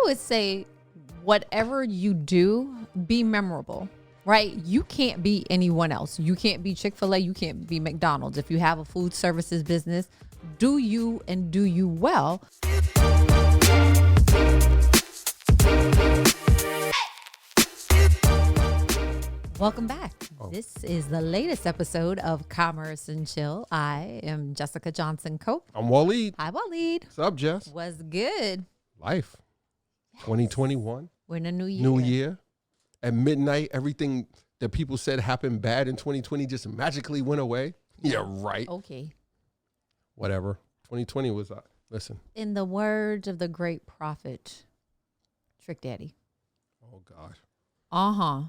would say whatever you do, be memorable, right? You can't be anyone else. You can't be Chick-fil-A. You can't be McDonald's. If you have a food services business, do you and do you well. Welcome back. This is the latest episode of Commerce and Chill. I am Jessica Johnson Cope. I'm Waleed. Hi, Waleed. What's up, Jess? What's good? Life. Yes. 2021. We're in a new year. New year. At midnight, everything that people said happened bad in 2020 just magically went away. Yeah, right. Okay. Whatever. 2020 was, listen. In the words of the great prophet, Trick Daddy. Oh, gosh. Uh-huh.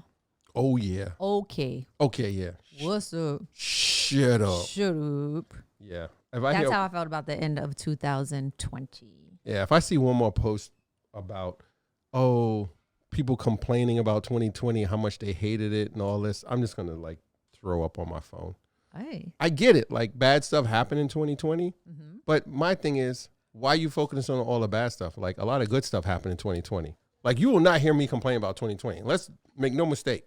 Oh, yeah. Okay. Okay, yeah. What's up? Shut up. Shut up. Yeah. That's how I felt about the end of 2020. Yeah, if I see one more post about, people complaining about 2020, how much they hated it and all this, I'm just going to, throw up on my phone. Hey. I get it. Bad stuff happened in 2020. Mm-hmm. But my thing is, why you focusing on all the bad stuff? A lot of good stuff happened in 2020. You will not hear me complain about 2020. Let's make no mistake.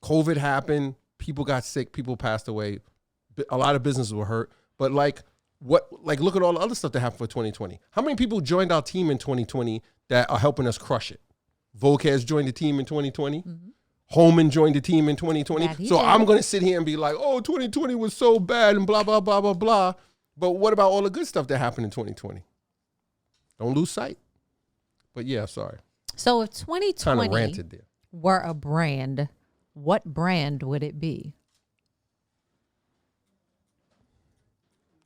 COVID happened. People got sick. People passed away. A lot of businesses were hurt. But look at all the other stuff that happened for 2020. How many people joined our team in 2020 that are helping us crush it? Volquez joined the team in 2020. Mm-hmm. Holman joined the team in 2020. So I'm going to sit here and be like, 2020 was so bad and blah, blah, blah, blah, blah. But what about all the good stuff that happened in 2020? Don't lose sight. But yeah, sorry. So if 2020 kind of ranted there. Were a brand, what brand would it be?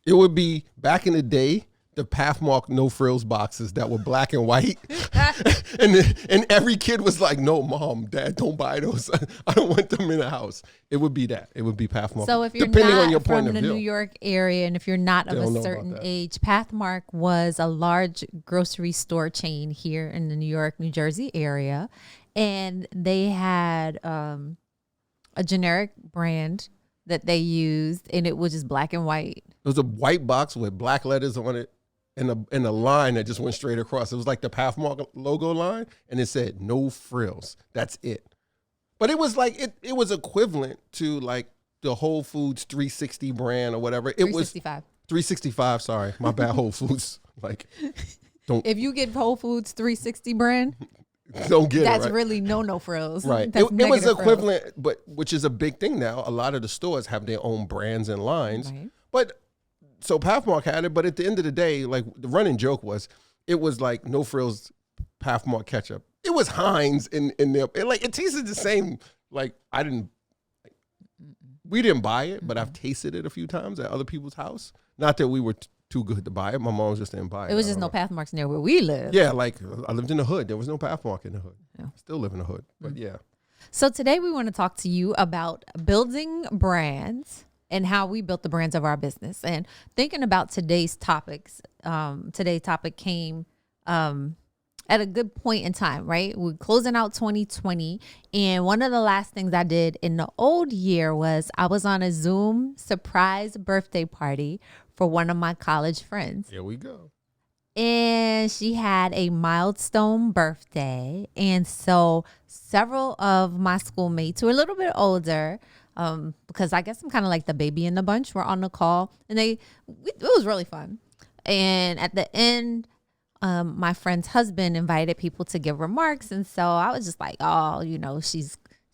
It would be, back in the day, the Pathmark No Frills boxes that were black and white. and every kid was like, no, Mom, Dad, don't buy those. I don't want them in the house. It would be that. It would be Pathmark. So if you're not from the New York area and if you're not of a certain age, Pathmark was a large grocery store chain here in the New York, New Jersey area. And they had a generic brand that they used, and it was just black and white. It was a white box with black letters on it and a line that just went straight across. It was like the Pathmark logo line, and it said no frills. That's it. But it was it was equivalent to the Whole Foods 360 brand or whatever. It 365. was 365. Sorry, my bad. Whole Foods. Don't. If you get Whole Foods 360 brand, don't get that's it, right? Really no frills. Right. It was equivalent, but which is a big thing now. A lot of the stores have their own brands and lines. Right. But so Pathmark had it, but at the end of the day, the running joke was, it was no frills Pathmark ketchup. It was Heinz in there. It tasted the same. We didn't buy it, but I've tasted it a few times at other people's house. Not that we were too good to buy it. My mom just didn't buy it. It was just no Pathmarks near where we live. Yeah, I lived in the hood. There was no Pathmark in the hood. Yeah. Still live in the hood, but yeah. So today we want to talk to you about building brands and how we built the brands of our business. And thinking about today's topics, today's topic came at a good point in time, right? We're closing out 2020. And one of the last things I did in the old year was I was on a Zoom surprise birthday party for one of my college friends. Here we go. And she had a milestone birthday. And so several of my schoolmates who are a little bit older, because I guess I'm kind of like the baby in the bunch, were on the call. And it was really fun. And at the end, my friend's husband invited people to give remarks. And so I was just like,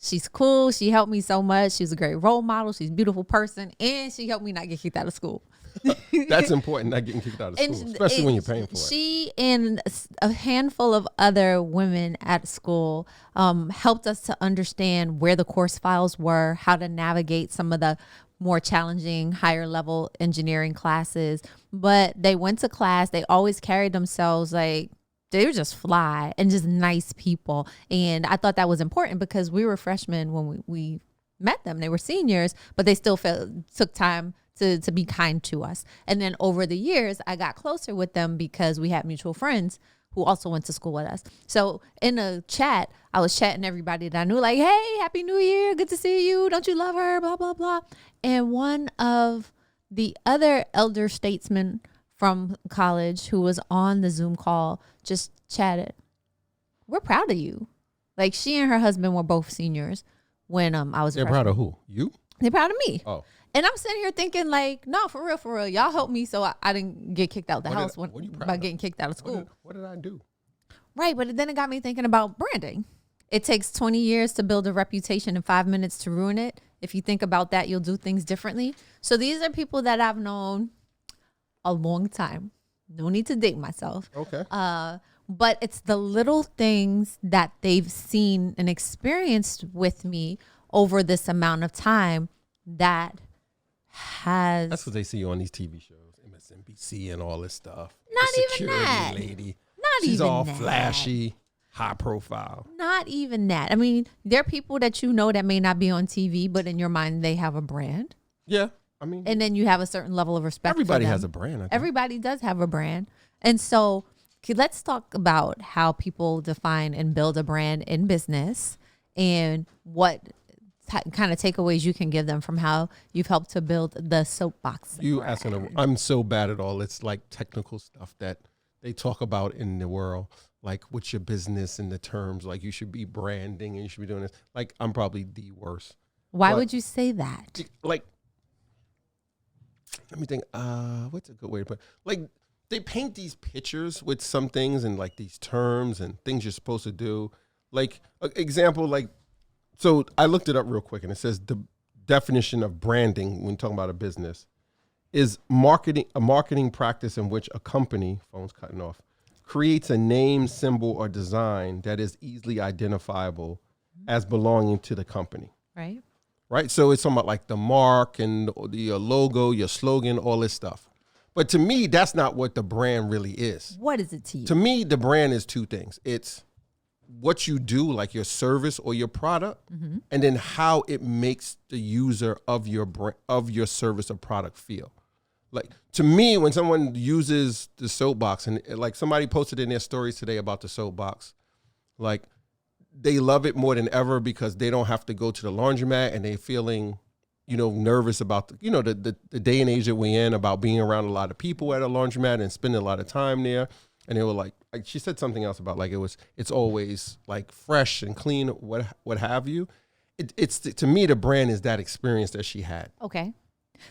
she's cool. She helped me so much. She was a great role model. She's a beautiful person. And she helped me not get kicked out of school. That's important, not getting kicked out of school, especially when you're paying for it. She and a handful of other women at school helped us to understand where the course files were, how to navigate some of the more challenging higher level engineering classes. But they went to class. They always carried themselves they were just fly and just nice people. And I thought that was important because we were freshmen when we met them. They were seniors, but they still took time to be kind to us. And then over the years, I got closer with them because we had mutual friends who also went to school with us. So in a chat, I was chatting everybody that I knew, hey, Happy New Year. Good to see you. Don't you love her? Blah, blah, blah. And one of the other elder statesmen from college who was on the Zoom call just chatted, we're proud of you. Like, she and her husband were both seniors when I was a They're freshman. proud of who? You? They're proud of me. Oh. And I'm sitting here thinking, like, no, for real. Y'all helped me so I didn't get kicked out the house what are you proud by of? getting kicked out of school. What did I do? Right, but then it got me thinking about branding. It takes 20 years to build a reputation and 5 minutes to ruin it. If you think about that, you'll do things differently. So these are people that I've known a long time. No need to date myself. Okay. But it's the little things that they've seen and experienced with me over this amount of time that has... That's what they see you on these TV shows, MSNBC and all this stuff. Not The even security that. lady. Not She's even all that. flashy, high profile. Not even that. I mean, there are people that you know that may not be on TV, but in your mind, they have a brand. Yeah. I mean, And then you have a certain level of respect everybody for them. has a brand. I think. Everybody does have a brand. And so let's talk about how people define and build a brand in business and what kind of takeaways you can give them from how you've helped to build the soapbox. You brand. asking, I'm so bad at all. It's like technical stuff that they talk about in the world, like what's your business and the terms, like you should be branding and you should be doing this. Like I'm probably the worst. Why But- would you say that? Like, let me think. What's a good way to put it? Like they paint these pictures with some things and like these terms and things you're supposed to do. Like example, like, so I looked it up real quick and it says the definition of branding when talking about a business is a marketing practice in which a company, phone's cutting off, creates a name, symbol, or design that is easily identifiable as belonging to the company. Right? Right? So it's talking about like the mark and the logo, your slogan, all this stuff. But to me, that's not what the brand really is. What is it to you? To me, the brand is two things. It's what you do, like your service or your product, and then how it makes the user of your service or product feel. Like to me, when someone uses the soapbox and like somebody posted in their stories today about the soapbox, like they love it more than ever because they don't have to go to the laundromat and they're feeling, nervous about the day and age that we're in about being around a lot of people at a laundromat and spending a lot of time there. And they were like she said something else about like it's always like fresh and clean, what have you. It's to me, the brand is that experience that she had. Okay.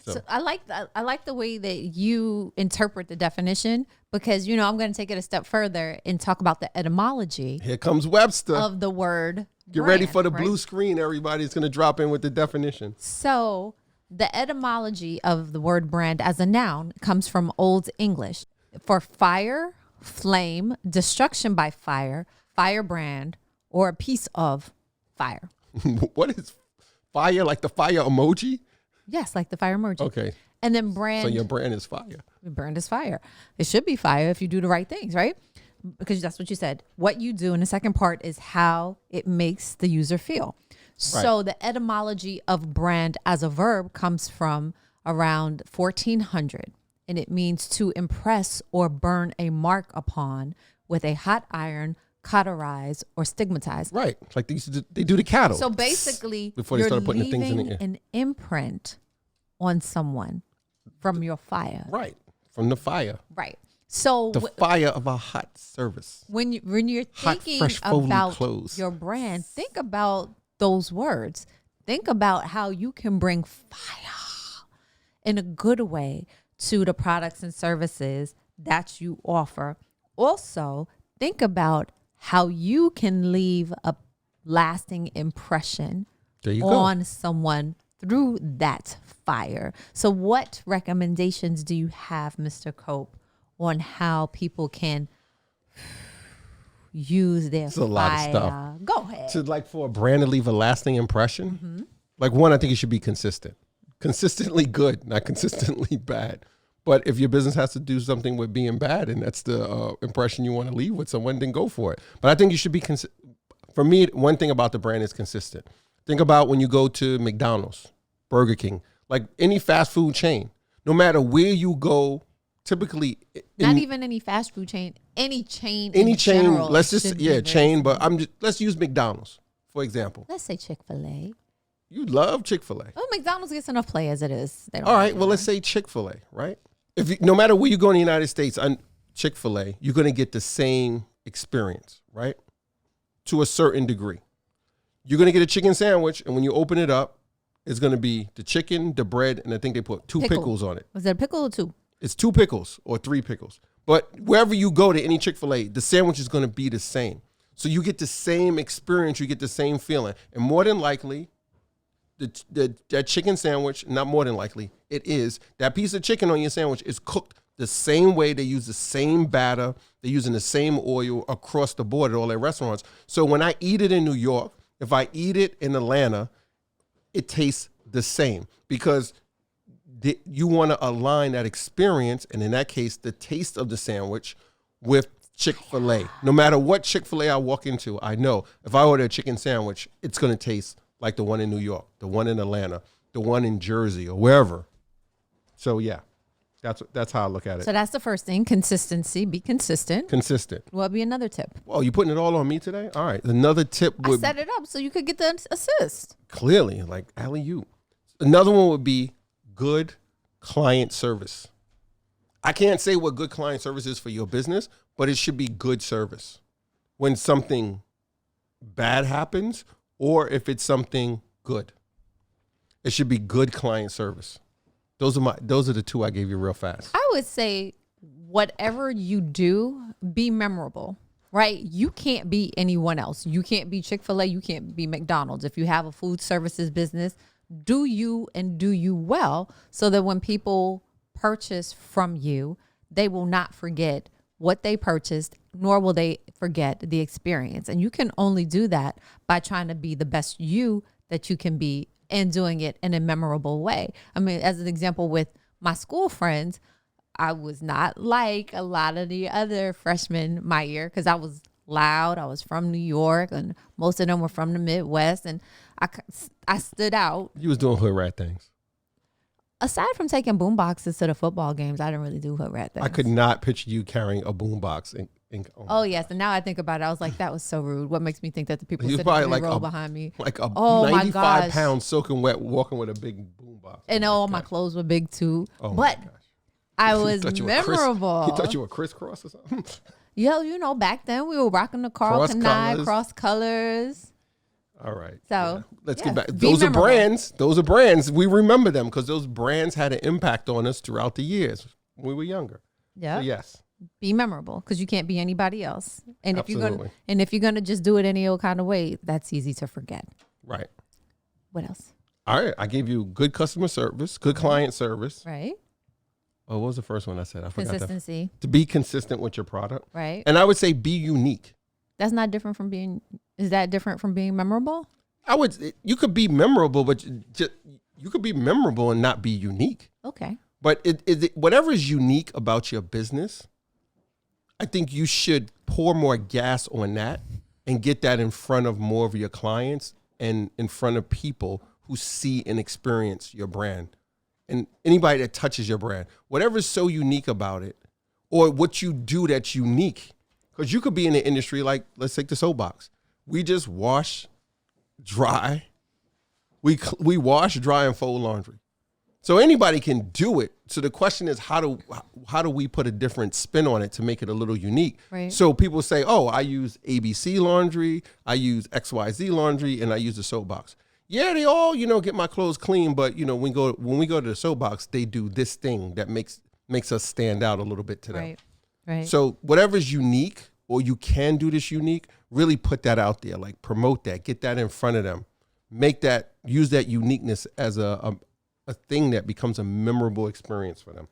So- So I like the way that you interpret the definition because, I'm going to take it a step further and talk about the etymology Here comes Webster. of the word. Get ready brand, for the right? blue screen. Everybody's going to drop in with the definition. So the etymology of the word brand as a noun comes from Old English for fire, flame, destruction by fire, firebrand, or a piece of fire. What is fire? Like the fire emoji? Yes, like the fire emoji. Okay. And then brand. So your brand is fire. Brand is fire. It should be fire if you do the right things, right? Because that's what you said. What you do in the second part is how it makes the user feel. So the etymology of brand as a verb comes from around 1400, and it means to impress or burn a mark upon with a hot iron, cauterize, or stigmatize. Right. Like they do the cattle. So basically, Before they you're started putting the things in the leaving air. an imprint on someone from your fire. Right. From the fire. Right. So The fire of a hot service. when you're Hot, thinking fresh, Foley about clothes. your brand, think about those words. Think about how you can bring fire in a good way to the products and services that you offer. Also, think about how you can leave a lasting impression There you go. on someone through that fire. So what recommendations do you have, Mr. Cope, on how people can use their It's a fire? lot of stuff. Go ahead. To like for a brand to leave a lasting impression, like one, I think it should be consistent. Consistently good, not consistently bad. But if your business has to do something with being bad and that's the impression you want to leave with someone, then go for it. But I think you should be, for me, one thing about the brand is consistent. Think about when you go to McDonald's, Burger King, like any fast food chain, no matter where you go, typically. Not even any fast food chain, any chain. Any in chain, general let's just, should be very chain, but similar. let's use McDonald's, for example. Let's say Chick-fil-A. You love Chick-fil-A. Oh, McDonald's gets enough play as it is. They don't All right, really well, let's say Chick-fil-A, right? No matter where you go in the United States, on Chick-fil-A, you're going to get the same experience, right? to a certain degree. You're going to get a chicken sandwich, and when you open it up, it's going to be the chicken, the bread, and I think they put two pickles on it. Was that a pickle or two? It's 2 pickles or 3 pickles. But wherever you go to any Chick-fil-A, the sandwich is going to be the same. So you get the same experience, you get the same feeling. And more than likely, that chicken sandwich, not more than likely, it is, that piece of chicken on your sandwich is cooked the same way. They use the same batter. They're using the same oil across the board at all their restaurants. So when I eat it in New York, if I eat it in Atlanta, it tastes the same because you want to align that experience, and in that case, the taste of the sandwich with Chick-fil-A. No matter what Chick-fil-A I walk into, I know if I order a chicken sandwich, it's going to taste like the one in New York, the one in Atlanta, the one in Jersey, or wherever. So yeah, that's how I look at it. So that's the first thing, consistency. Be consistent. Consistent. What'd be another tip? Oh, you putting it all on me today? All right. Another tip would I set it up so you could get the assist. clearly, like alley-oop. Another one would be good client service. I can't say what good client service is for your business, but it should be good service. When something bad happens or if it's something good, it should be good client service. Those are the 2 I gave you real fast. I would say whatever you do, be memorable, right? You can't be anyone else. You can't be Chick-fil-A. You can't be McDonald's. If you have a food services business, do you and do you well so that when people purchase from you, they will not forget what they purchased, nor will they forget the experience. And you can only do that by trying to be the best you that you can be and doing it in a memorable way. I mean, as an example with my school friends, I was not like a lot of the other freshmen my year because I was loud. I was from New York and most of them were from the Midwest. And I stood out. You was doing hood rat things. Aside from taking boom boxes to the football games, I didn't really do hood rat things. I could not picture you carrying a boom box. Oh, yes. And now I think about it, I was like, that was so rude. What makes me think that the people sitting probably in the like row behind me? Like a Oh, my 95-pound soaking wet walking with a big boom box. And all my clothes were big too. Oh, but my gosh. I was Thought you were memorable. He thought you were crisscross or something. Yo, you know, back then we were rocking the Carl Kanai, cross colors. All right. So let's yes, get back. be Those memorable. are brands. Those are brands. We remember them because those brands had an impact on us throughout the years when we were younger. Yeah. So yes. Be memorable because you can't be anybody else. And Absolutely. if you're gonna just do it any old kind of way, that's easy to forget. Right. What else? All right. I gave you good customer service, good client service. Right. Oh, what was the first one I said? I forgot that. Consistency. To be consistent with your product. Right. And I would say be unique. That's not different from being. Is that different from being memorable? You could be memorable, but you could be memorable and not be unique. Okay. But whatever is unique about your business, I think you should pour more gas on that and get that in front of more of your clients and in front of people who see and experience your brand and anybody that touches your brand. Whatever is so unique about it or what you do that's unique. Because you could be in the industry like, let's take the soapbox. We just wash, dry. We wash, dry, and fold laundry. So anybody can do it. So the question is, how do we put a different spin on it to make it a little unique? Right. So people say, oh, I use ABC laundry, I use XYZ laundry, and I use the soapbox. Yeah, they all, get my clothes clean, but when we go to the soapbox, they do this thing that makes us stand out a little bit to them. Right. Right. So whatever's unique or you can do this unique, really put that out there, like promote that, get that in front of them, use that uniqueness as a thing that becomes a memorable experience for them.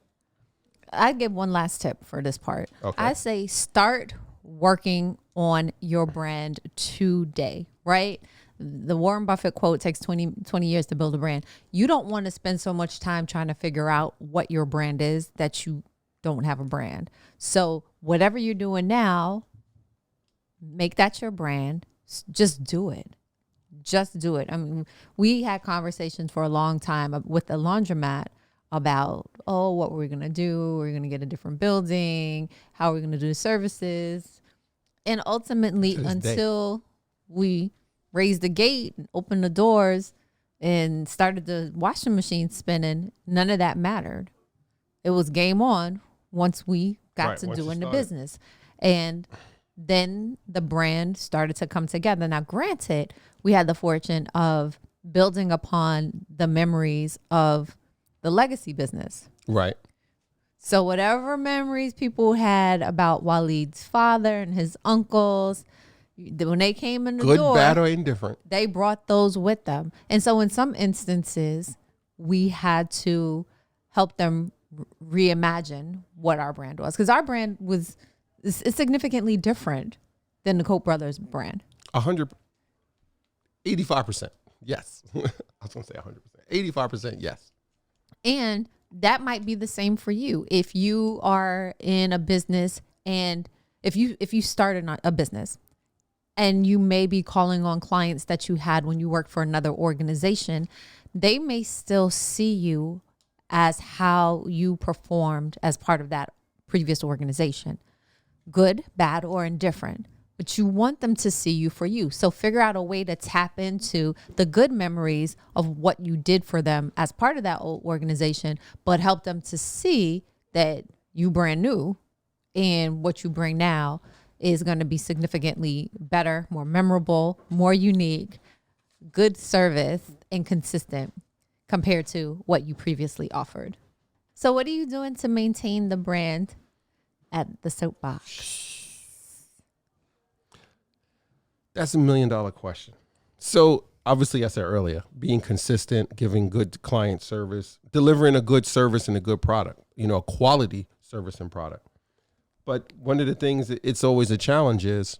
I give one last tip for this part. Okay. I say start working on your brand today, right? The Warren Buffett quote takes 20 years to build a brand. You don't want to spend so much time trying to figure out what your brand is that you don't have a brand. So whatever you're doing now, make that your brand. Just do it. Just do it. I mean, we had conversations for a long time with the laundromat about, what we're going to do. We're going to get a different building. How we're going to do the services. And ultimately, until we raised the gate, and opened the doors, and started the washing machine spinning, none of that mattered. It was game on once we got to doing the business. And then the brand started to come together. Now, granted, we had the fortune of building upon the memories of the legacy business. Right. So whatever memories people had about Waleed's father and his uncles, when they came in the Good, door, bad, or indifferent. they brought those with them. And so in some instances, we had to help them reimagine what our brand was. Because our brand is significantly different than the Koch brothers brand. 85%. Yes. I was going to say 100%. 85%. Yes. And that might be the same for you. If you are in a business and if you start a business and you may be calling on clients that you had when you worked for another organization, they may still see you as how you performed as part of that previous organization. Good, bad, or indifferent. But you want them to see you for you. So figure out a way to tap into the good memories of what you did for them as part of that old organization, but help them to see that you brand new and what you bring now is going to be significantly better, more memorable, more unique, good service, and consistent compared to what you previously offered. So what are you doing to maintain the brand at the Soapbox? That's $1 million question. So obviously, I said earlier, being consistent, giving good client service, delivering a good service and a good product, a quality service and product. But one of the things that it's always a challenge is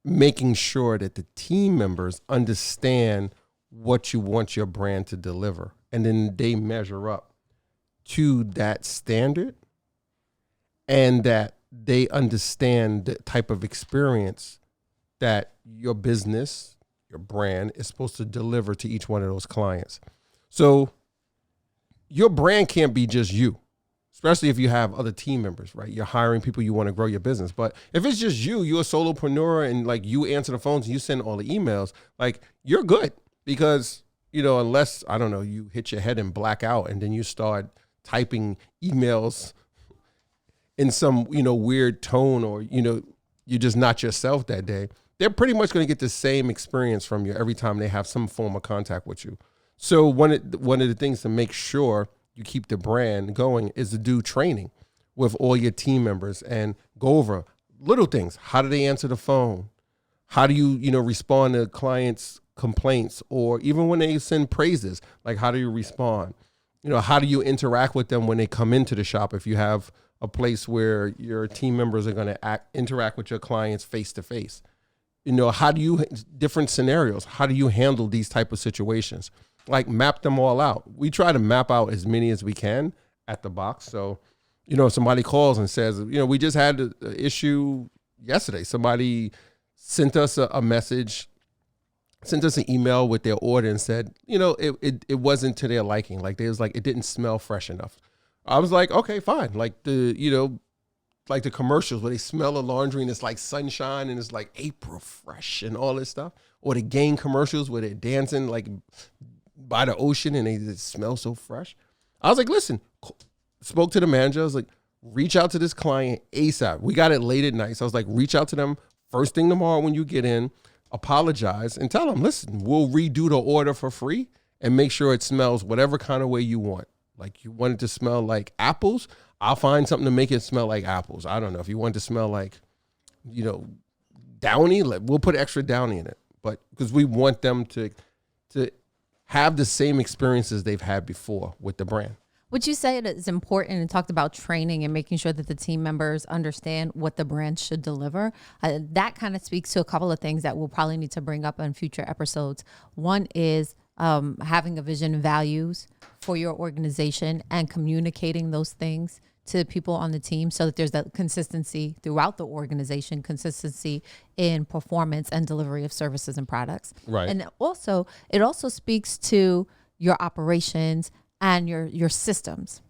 making sure that the team members understand what you want your brand to deliver. And then they measure up to that standard and that they understand the type of experience that your business, your brand is supposed to deliver to each one of those clients. So your brand can't be just you, especially if you have other team members, right? You're hiring people, you want to grow your business. But if it's just you, you're a solopreneur and like you answer the phones and you send all the emails, like you're good because, unless, I don't know, you hit your head and black out and then you start typing emails in some, weird tone or, you're just not yourself that day. They're pretty much going to get the same experience from you every time they have some form of contact with you. So one of the things to make sure you keep the brand going is to do training with all your team members and go over little things. How do they answer the phone? How do you, respond to clients' complaints or even when they send praises? Like, how do you respond? How do you interact with them when they come into the shop? If you have a place where your team members are going to interact with your clients face to face. How do you, different scenarios, how do you handle these type of situations? Like map them all out. We try to map out as many as we can at the box. So, if somebody calls and says, we just had an issue yesterday. Somebody sent us a message, sent us an email with their order and said, it wasn't to their liking. Like they was like, it didn't smell fresh enough. I was like, okay, fine. Like like the commercials where they smell the laundry and it's like sunshine and it's like April fresh and all this stuff. Or the game commercials where they're dancing like by the ocean and they just smell so fresh. I was like, listen, spoke to the manager. I was like, reach out to this client ASAP. We got it late at night. So I was like, reach out to them first thing tomorrow when you get in, apologize and tell them, listen, we'll redo the order for free and make sure it smells whatever kind of way you want. Like you want it to smell like apples, I'll find something to make it smell like apples. I don't know. If you want it to smell like, Downy, we'll put extra Downy in it. But because we want them to have the same experiences they've had before with the brand. Would you say it is important and talked about training and making sure that the team members understand what the brand should deliver? That kind of speaks to a couple of things that we'll probably need to bring up in future episodes. One is having a vision and values for your organization and communicating those things to people on the team so that there's that consistency throughout the organization, consistency in performance and delivery of services and products. Right. And also, it also speaks to your operations and your systems,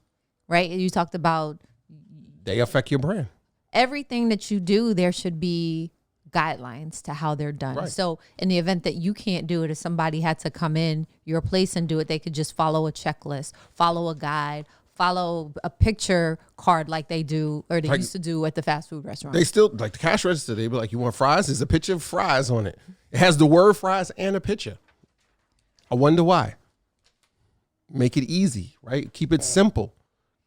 right? You talked about they affect your brand. Everything that you do, there should be guidelines to how they're done. Right. So in the event that you can't do it, if somebody had to come in your place and do it, they could just follow a checklist, follow a guide, follow a picture card like they do or they Like- used to do at the fast food restaurant. They still, like the cash register, they be like, you want fries? There's a picture of fries on it. It has the word fries and a picture. I wonder why. Make it easy, right? Keep it simple.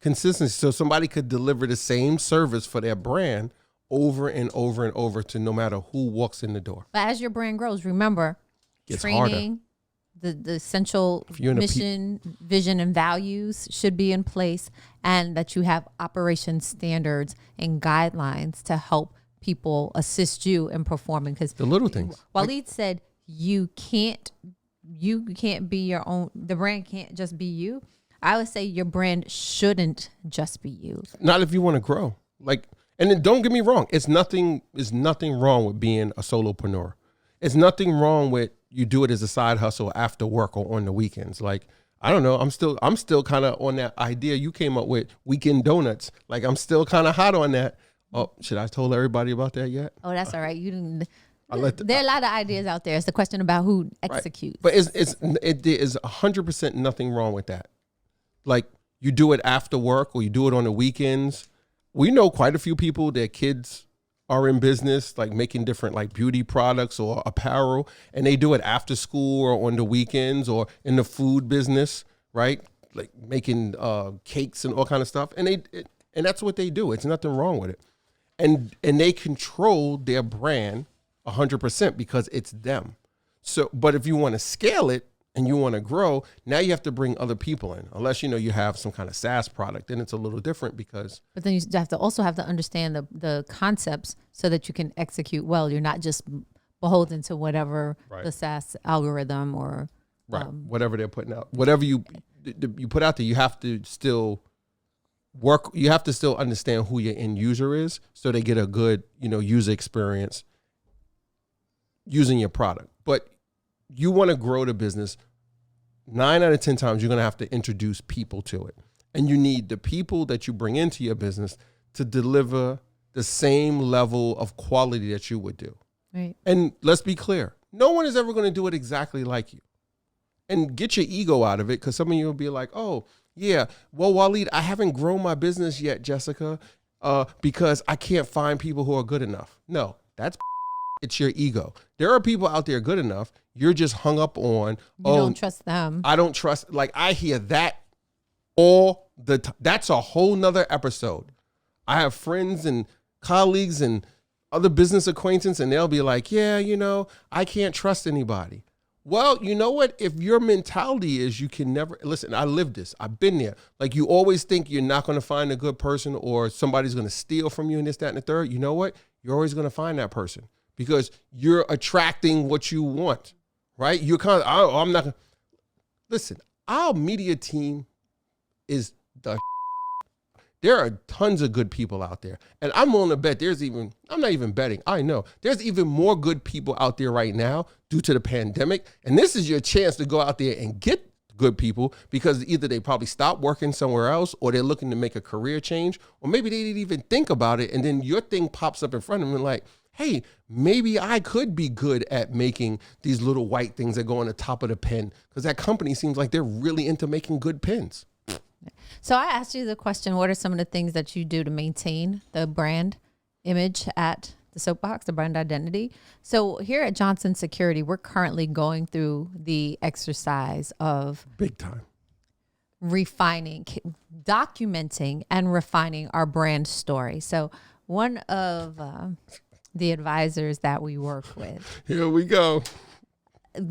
Consistency, so somebody could deliver the same service for their brand over and over and over to no matter who walks in the door. But as your brand grows, remember, Gets training, the essential you're in a mission, vision, and values should be in place, and that you have operation standards and guidelines to help people assist you in performing. Because The little things. Waleed said you can't be your own. The brand can't just be you. I would say your brand shouldn't just be you. Not if you want to grow. Like, and then don't get me wrong. It's nothing wrong with being a solopreneur. It's nothing wrong with you do it as a side hustle after work or on the weekends. Like, I don't know. I'm still kind of on that idea you came up with, weekend donuts. Like, I'm still kind of hot on that. Oh, should I told everybody about that yet? Oh, that's all right. You didn't. There There are a lot of ideas out there. It's the question about who executes. But there is 100% nothing wrong with that. Like, you do it after work or you do it on the weekends. We know quite a few people, their kids are in business, like making different like beauty products or apparel, and they do it after school or on the weekends or in the food business, right? Like making cakes and all kind of stuff. And that's what they do. It's nothing wrong with it. And they control their brand 100% because it's them. So, but if you want to scale it and you want to grow, now you have to bring other people in. Unless, you have some kind of SaaS product, then it's a little different because. But then you have to understand the concepts so that you can execute well. You're not just beholden to whatever the SaaS algorithm or whatever they're putting out. Whatever you put out there, you have to still work. You have to still understand who your end user is so they get a good, user experience using your product. But you want to grow the business, 9 out of 10 times you're going to have to introduce people to it. And you need the people that you bring into your business to deliver the same level of quality that you would do. right. And let's be clear, no one is ever going to do it exactly like you. And get your ego out of it, because some of you will be like, oh, yeah, well, Waleed, I haven't grown my business yet, Jessica, because I can't find people who are good enough. No, that's it's your ego. There are people out there good enough. You're just hung up on, You don't trust them. I don't trust. Like, I hear that all the time. That's a whole nother episode. I have friends and colleagues and other business acquaintances, and they'll be like, yeah, I can't trust anybody. Well, you know what? If your mentality is you can never, listen, I lived this. I've been there. Like, you always think you're not going to find a good person or somebody's going to steal from you and this, that, and the third. You know what? You're always going to find that person because you're attracting what you want, right? You're kind of, I'm not going to. Listen, our media team is the there are tons of good people out there. And I'm willing to bet I'm not even betting, I know, there's even more good people out there right now due to the pandemic. And this is your chance to go out there and get good people because either they probably stopped working somewhere else or they're looking to make a career change, or maybe they didn't even think about it. And then your thing pops up in front of them and like, hey, maybe I could be good at making these little white things that go on the top of the pen because that company seems like they're really into making good pens. So I asked you the question, what are some of the things that you do to maintain the brand image at the Soapbox, the brand identity? So here at Johnson Security, we're currently going through the exercise of big time refining, documenting and refining our brand story. So one of the advisors that we work with, here we go,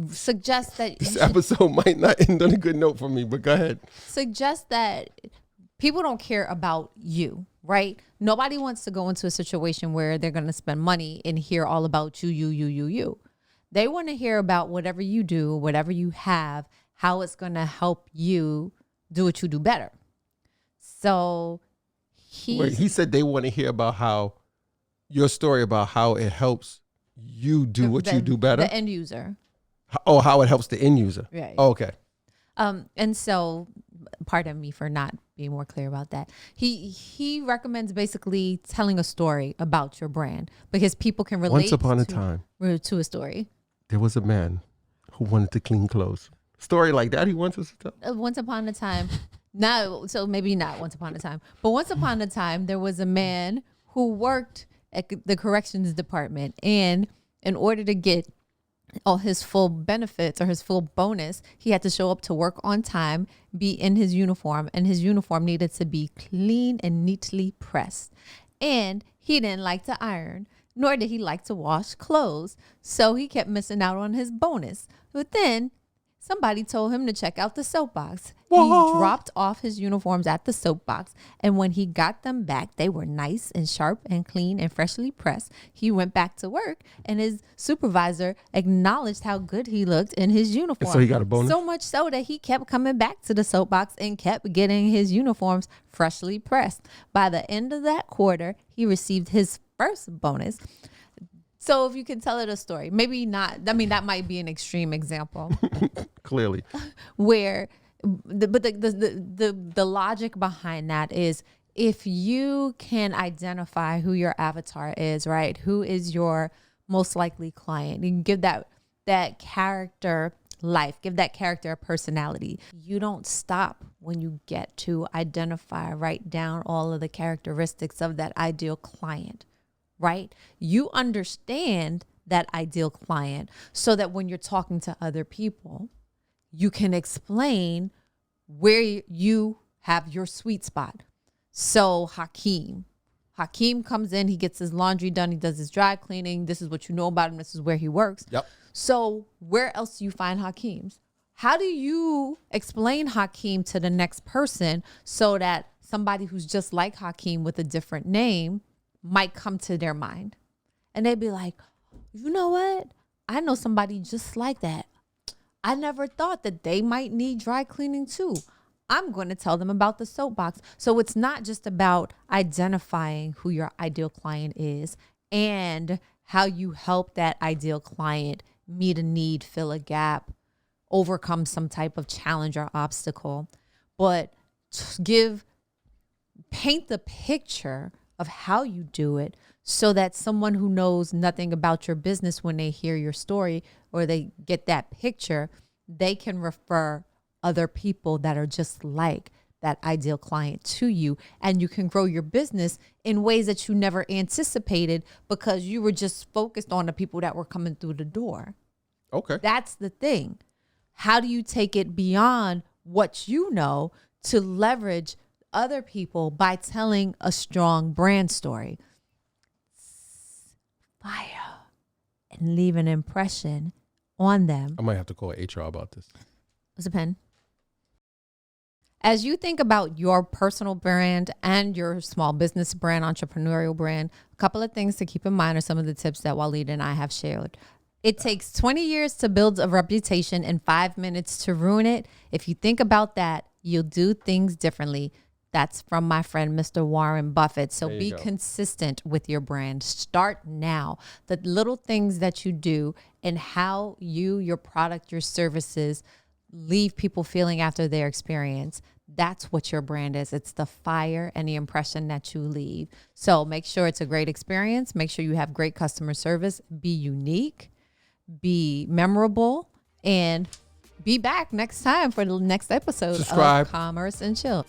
suggests that this episode might not end on a good note for me, but go ahead. Suggests that people don't care about you, right? Nobody wants to go into a situation where they're going to spend money and hear all about you. They want to hear about whatever you do, whatever you have, how it's going to help you do what you do better. So he said they want to hear about how your story about how it helps you do what you do better. The end user. Oh, how it helps the end user. Right. Oh, okay. And so, pardon me for not being more clear about that. He recommends basically telling a story about your brand because people can relate. Once upon a time, to a story. There was a man who wanted to clean clothes. Story like that he wants us to tell. Once upon a time, No, so maybe not once upon a time, but once upon a time, there was a man who worked at the corrections department, and in order to get all his full benefits or his full bonus, he had to show up to work on time, be in his uniform, and his uniform needed to be clean and neatly pressed. And he didn't like to iron, nor did he like to wash clothes. So he kept missing out on his bonus. But then somebody told him to check out the soapbox. Whoa. He dropped off his uniforms at the soapbox, and when he got them back, they were nice and sharp and clean and freshly pressed. He went back to work, and his supervisor acknowledged how good he looked in his uniform. So he got a bonus? So much so that he kept coming back to the soapbox and kept getting his uniforms freshly pressed. By the end of that quarter, he received his first bonus. So if you can tell it a story, maybe not, I mean, that might be an extreme example. Clearly. Where, the logic behind that is, if you can identify who your avatar is, right? Who is your most likely client? You can give that character life, give that character a personality. You don't stop when you get to identify, write down all of the characteristics of that ideal client. Right? You understand that ideal client so that when you're talking to other people, you can explain where you have your sweet spot. So Hakeem comes in, he gets his laundry done, he does his dry cleaning. This is what you know about him. This is where he works. Yep. So where else do you find Hakeems? How do you explain Hakeem to the next person so that somebody who's just like Hakeem with a different name might come to their mind? And they'd be like, you know what? I know somebody just like that. I never thought that they might need dry cleaning too. I'm going to tell them about the soapbox. So it's not just about identifying who your ideal client is and how you help that ideal client meet a need, fill a gap, overcome some type of challenge or obstacle, but paint the picture of how you do it so that someone who knows nothing about your business, when they hear your story or they get that picture, they can refer other people that are just like that ideal client to you, and you can grow your business in ways that you never anticipated because you were just focused on the people that were coming through the door. Okay. That's the thing. How do you take it beyond what you know to leverage other people by telling a strong brand story? Fire and leave an impression on them. I might have to call HR about this. What's a pen? As you think about your personal brand and your small business brand, entrepreneurial brand, a couple of things to keep in mind are some of the tips that Waleed and I have shared. It takes 20 years to build a reputation and 5 minutes to ruin it. If you think about that, you'll do things differently. That's from my friend, Mr. Warren Buffett. So be consistent with your brand. Start now. The little things that you do and how you, your product, your services leave people feeling after their experience. That's what your brand is. It's the fire and the impression that you leave. So make sure it's a great experience. Make sure you have great customer service. Be unique, be memorable, and be back next time for the next episode Subscribe. of Commerce and Chill.